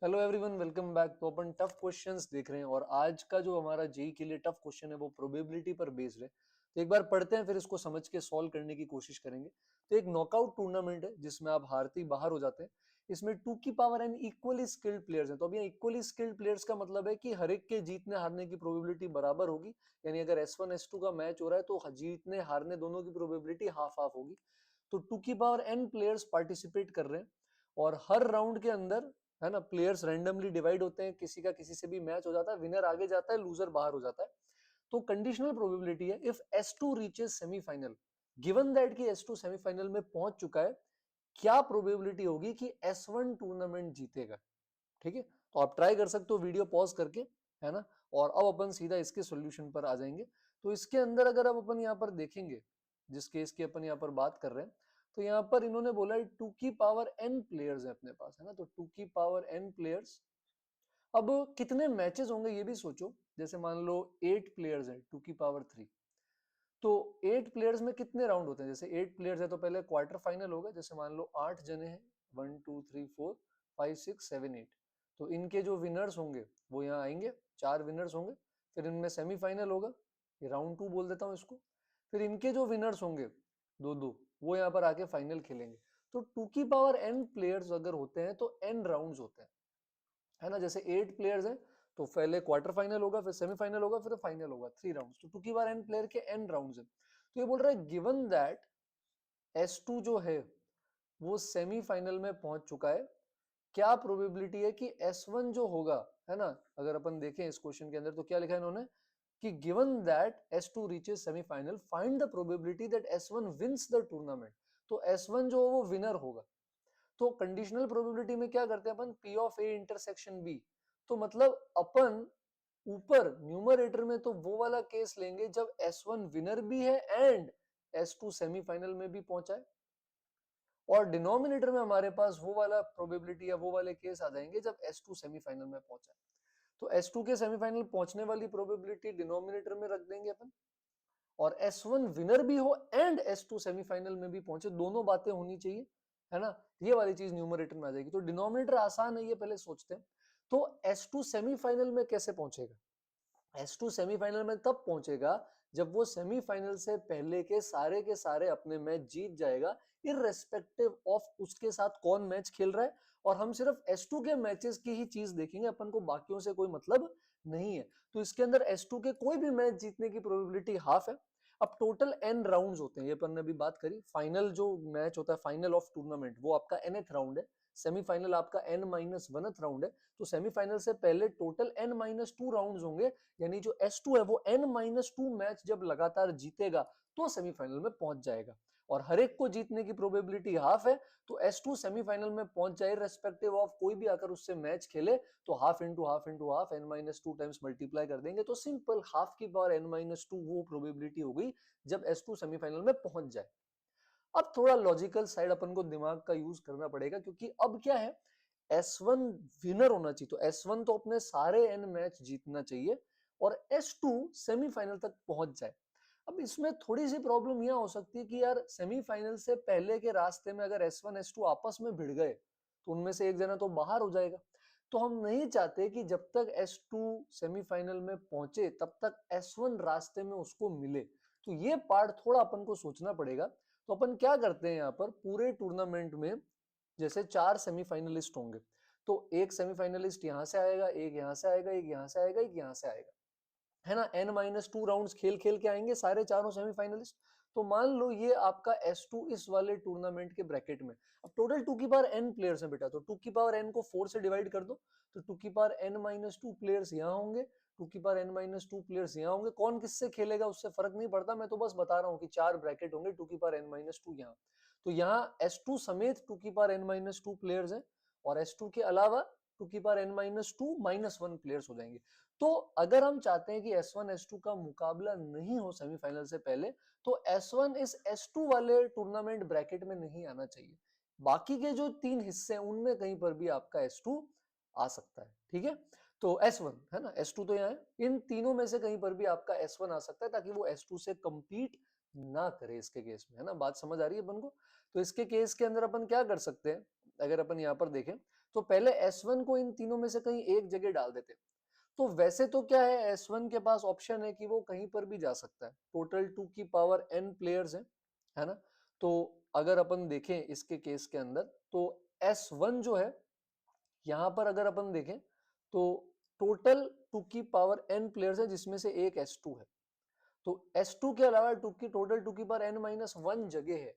Hello everyone, welcome back. तो अपन tough questions देख रहे हैं और आज का जो हमारा जेई के लिए टफ क्वेश्चन है वो प्रोबेबिलिटी पर बेस्ड है। तो एक बार पढ़ते हैं, फिर इसको समझ के सॉल्व करने की कोशिश करेंगे। तो एक नॉकआउट टूर्नामेंट है जिसमें आप हारते ही बाहर हो जाते हैं। इसमें 2 की power n equally skilled players हैं। तो अब यहाँ इक्वली स्किल्ड प्लेयर्स का मतलब है कि हर एक के जीतने हारने की प्रोबेबिलिटी बराबर होगी। यानी अगर S1 S2 का मैच हो रहा है तो जीतने हारने दोनों की प्रोबेबिलिटी हाफ हाफ होगी। तो 2 की पावर n प्लेयर्स पार्टिसिपेट कर रहे हैं और हर राउंड के अंदर, है ना, प्लेयर्स रैंडमली डिवाइड होते हैं। किसी का किसी से भी मैच हो जाता है, विनर आगे जाता है, लूजर बाहर हो जाता है। तो कंडीशनल प्रोबेबिलिटी है if S2 reaches semifinal, given that कि S2 सेमीफाइनल में पहुंच चुका है, क्या प्रोबेबिलिटी होगी कि S1 टूर्नामेंट जीतेगा। ठीक है, तो आप ट्राई कर सकते हो वीडियो पॉज करके, है ना। और अब अपन सीधा इसके सॉल्यूशन पर आ जाएंगे। तो इसके अंदर अगर अब अपन यहाँ पर देखेंगे, जिस केस की अपन यहाँ पर बात कर रहे हैं, तो यहाँ पर इन्होंने बोला है 2 की पावर n प्लेयर्स है अपने पास, है ना। तो 2 की पावर n प्लेयर्स, अब कितने मैचेस होंगे ये भी सोचो। जैसे मान लो 8 प्लेयर्स है 2 की पावर 3, तो 8 प्लेयर्स में कितने राउंड होते हैं। जैसे 8 प्लेयर्स है तो पहले क्वार्टर फाइनल होगा। जैसे मान लो 8 जने हैं, 1 2 3 4 5 6 7 8, तो इनके जो विनर्स होंगे वो यहाँ आएंगे, 4 विनर्स होंगे। फिर इनमें सेमीफाइनल होगा, ये राउंड 2 बोल देता हूँ इसको। फिर इनके जो विनर्स होंगे दो दो, वो यहाँ पर आके फाइनल खेलेंगे। तो 2 की पावर n प्लेयर्स अगर होते हैं तो n राउंड्स होते हैं, है ना। जैसे 8 प्लेयर्स हैं तो पहले क्वार्टर फाइनल होगा, फिर सेमीफाइनल होगा, फिर फाइनल होगा, 3 राउंड्स। तो 2 की पावर n प्लेयर के n राउंड्स हैं। तो ये बोल रहा है गिवन दैट S2 जो है वो सेमीफाइनल में पहुंच चुका है, क्या प्रोबेबिलिटी है कि S1 जो होगा, है ना। अगर अपन देखें इस क्वेश्चन के अंदर तो क्या लिखा है इन्होंने कि given that S2 reaches semifinal, find the probability that S1 wins the tournament. तो S1 जो वो विनर होगा। तो कंडीशनल प्रोबेबिलिटी में क्या करते हैं अपन, P of A intersection B। तो मतलब अपन ऊपर न्यूमरेटर में तो वो वाला केस लेंगे जब S1 विनर भी है एंड S2 सेमीफाइनल में भी पहुंचा है, और डिनोमिनेटर में हमारे पास वो वाला प्रोबेबिलिटी या वो वाले केस आ जाएंगे जब S2 सेमीफाइनल में पहुंचा है। तो S2 के सेमीफाइनल पहुंचने वाली प्रोबेबिलिटी डिनोमिनेटर में रख देंगे अपन, और S1 विनर भी हो एंड S2 सेमीफाइनल में भी पहुंचे, दोनों बातें होनी चाहिए, है ना। ये वाली चीज न्यूमरेटर में आ जाएगी। तो डिनोमिनेटर आसान है, ये पहले सोचते हैं। तो S2 सेमीफाइनल में कैसे पहुंचेगा। S2 सेमीफाइनल में तब पहुंचेगा जब वो सेमीफाइनल से पहले के सारे अपने मैच जीत जाएगा, इररेस्पेक्टिव ऑफ उसके साथ कौन मैच खेल रहा है। और हम सिर्फ S2 के मैचेस की ही चीज देखेंगे, अपन को बाकियों से कोई मतलब नहीं है। तो इसके अंदर S2 के कोई भी मैच जीतने की प्रोबेबिलिटी हाफ है। अब टोटल n राउंड्स होते हैं, ये अपन ने अभी बात करी। फाइनल जो मैच होता है, फाइनल ऑफ टूर्नामेंट, वो आपका nth राउंड है। सेमीफाइनल आपका n-1th राउंड है। तो सेमीफाइनल से पहले टोटल n-2 राउंड्स होंगे। यानी जो S2 है वो n-2 मैच जब लगातार जीतेगा तो सेमीफाइनल में पहुंच जाएगा, और हर एक को जीतने की प्रोबेबिलिटी हाफ है। तो S2 सेमीफाइनल में पहुंच जाए रेस्पेक्टिव ऑफ कोई भी आकर उससे मैच खेले, तो half into half into half n-2 times multiply कर देंगे, तो सिंपल हाफ की पावर n-2 वो प्रोबेबिलिटी हो गई जब S2 सेमीफाइनल में पहुंच जाए। अब थोड़ा लॉजिकल साइड अपन को दिमाग का यूज करना पड़ेगा, क्योंकि अब क्या है, S1 विनर होना चाहिए। तो S1 तो अपने सारे n मैच जीतना चाहिए और S2 सेमीफाइनल तक पहुंच जाए। अब इसमें थोड़ी सी प्रॉब्लम यह हो सकती है कि यार सेमीफाइनल से पहले के रास्ते में अगर S1 S2 आपस में भिड़ गए तो उनमें से एक जना तो बाहर हो जाएगा। तो हम नहीं चाहते कि जब तक S2 सेमीफाइनल में पहुंचे तब तक S1 रास्ते में उसको मिले। तो ये पार्ट थोड़ा अपन को सोचना पड़ेगा। तो अपन क्या करते हैं, यहाँ पर पूरे टूर्नामेंट में जैसे 4 सेमीफाइनलिस्ट होंगे, तो एक सेमीफाइनलिस्ट यहां से आएगा, एक यहां से आएगा, एक यहां से आएगा, एक यहां से आएगा, है ना। n-2 राउंड्स खेल खेल के आएंगे सारे चारों सेमीफाइनलिस्ट। तो मान लो ये आपका S2 इस वाले टूर्नामेंट के ब्रैकेट में। अब टोटल 2 की पावर n प्लेयर्स हैं बेटा, तो 2 की पावर n को 4 से डिवाइड कर दो, तो 2 की पावर n-2 प्लेयर्स यहाँ होंगे, 2 की पावर n-2 प्लेयर्स यहाँ होंगे। कौन किससे खेलेगा उससे फर्क नहीं पड़ता, मैं तो बस बता रहा हूँ कि 4 ब्रैकेट होंगे, 2 की पावर n-2 यहाँ। तो यहाँ S2 समेत 2 की पावर n-2 प्लेयर्स हैं, और S2 के अलावा 2 की पावर n-2 -1 प्लेयर्स हो जाएंगे। तो अगर हम चाहते हैं कि S1 S2 का मुकाबला नहीं हो सेमीफाइनल से पहले, तो S1 इस S2 वाले टूर्नामेंट ब्रैकेट में नहीं आना चाहिए। बाकी के जो 3 हिस्से हैं उनमें कहीं पर भी आपका S2 आ सकता है, ठीक है। तो S1 है ना, S2 तो यहाँ है, इन तीनों में से कहीं पर भी आपका S1 आ सकता है, ताकि वो S2 से कंपीट ना करे इसके केस में, है ना। बात समझ आ रही है अपन को। तो इसके केस के अंदर अपन क्या कर सकते हैं, अगर अपन यहाँ पर देखें, तो पहले S1 को इन तीनों में से कहीं एक जगह डाल देते। तो वैसे तो क्या है, S1 के पास ऑप्शन है कि वो कहीं पर भी जा सकता है। टोटल 2 की पावर n प्लेयर्स हैं, है ना। तो अगर अपन देखें इसके केस के अंदर, तो S1 जो है, यहां पर अगर अपन देखें तो टोटल 2 की पावर n प्लेयर्स है, जिसमें से एक S2 है। तो S2 के अलावा 2 की टोटल 2 की पावर n-1 जगह है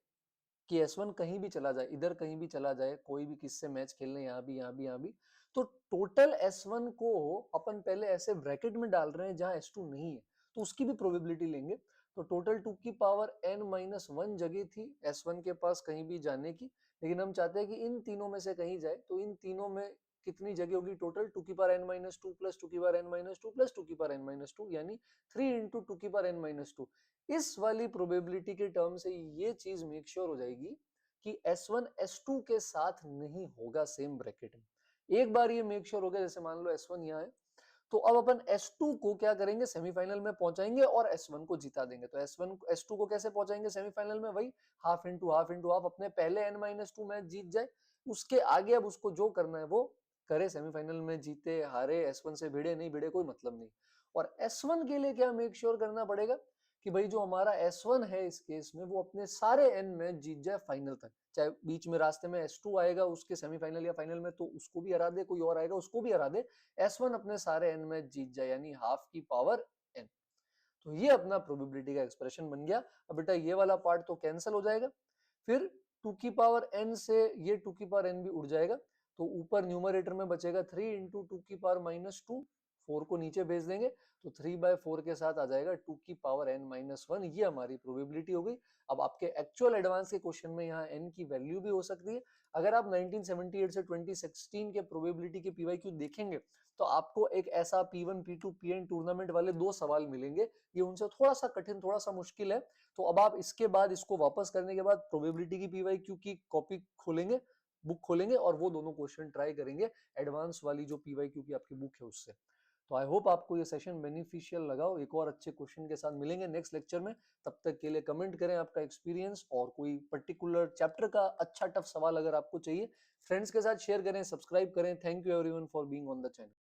कि S1 कहीं भी चला जाए, इधर कहीं भी चला जाए, कोई भी किससे मैच खेलने, यहाँ भी यहाँ भी यहाँ भी। तो टोटल S1 को अपन पहले ऐसे ब्रैकेट में डाल रहे हैं जहां S2 नहीं है, तो उसकी भी प्रोबेबिलिटी लेंगे। तो टोटल 2 की पावर n-1 जगह थी S1 के पास कहीं भी जाने की, लेकिन हम चाहते हैं कि इन तीनों में से कहीं जाए। तो इन तीनों में कितनी जगह होगी टोटल? 2 की पावर n-2 प्लस 2 की पावर n-2 प्लस 2 की पावर n-2, यानी 3 इंटू 2 की पावर n-2। इस वाली प्रोबेबिलिटी के टर्म से ये चीज मेक श्योर हो जाएगी कि S1 S2 के साथ नहीं होगा सेम ब्रैकेट में। एक बार ये मेक श्योर हो गया, जैसे मान लो S1 यहाँ है, तो अब अपन S2 को क्या करेंगे, सेमीफाइनल में पहुंचाएंगे और S1 को जिता देंगे। तो S2 को कैसे पहुंचाएंगे सेमीफाइनल में? वही half into half into half, अपने पहले n-2 मैच जीत जाए, उसके आगे अब उसको जो करना है वो करे। सेमीफाइनल में जीते हारे, S1 से भिड़े नहीं भिड़े कोई मतलब नहीं। और S1 के लिए क्या मेक श्योर करना पड़ेगा कि भाई जो हमारा S1 है इस केस में, वो अपने सारे n मैच जीत जाए फाइनल तक। चाहे बीच में रास्ते में S2 आएगा उसके सेमीफाइनल या फाइनल में, तो उसको भी हरा दे, कोई और आएगा उसको भी हरा दे, S1 अपने सारे n मैच जीत जाए, यानी हाफ की पावर n। तो ये अपना प्रोबेबिलिटी का एक्सप्रेशन बन गया। अब बेटा ये वाला पार्ट तो कैंसिल हो जाएगा, फिर 2 की पावर n से ये 2 की पावर n भी उड़ जाएगा। तो ऊपर न्यूमरेटर में बचेगा 3 इंटू 2 की पावर -2, 4 को नीचे भेज देंगे तो 3/4 के साथ आ जाएगा 2 की पावर n-1। ये हमारी प्रोबेबिलिटी हो गई। अब आपके एक्चुअल एडवांस के क्वेश्चन में यहाँ n की वैल्यू भी हो सकती है। अगर आप 1978 से 2016 के प्रोबेबिलिटी के पीवाईक्यू देखेंगे तो आपको एक ऐसा P1 P2 PN टूर्नामेंट वाले 2 सवाल मिलेंगे, ये उनसे थोड़ा सा कठिन, थोड़ा सा मुश्किल है। तो अब आप इसके बाद, इसको वापस करने के बाद प्रोबेबिलिटी की पीवाईक्यू की कॉपी खोलेंगे, बुक खोलेंगे और वो दोनों क्वेश्चन ट्राई करेंगे एडवांस वाली जो पीवाईक्यू की आपकी बुक है उससे। तो आई होप आपको ये सेशन बेनिफिशियल लगा हो। एक और अच्छे क्वेश्चन के साथ मिलेंगे नेक्स्ट लेक्चर में। तब तक के लिए कमेंट करें आपका एक्सपीरियंस, और कोई पर्टिकुलर चैप्टर का अच्छा टफ सवाल अगर आपको चाहिए फ्रेंड्स के साथ शेयर करें, सब्सक्राइब करें। Thank you everyone for being on the channel.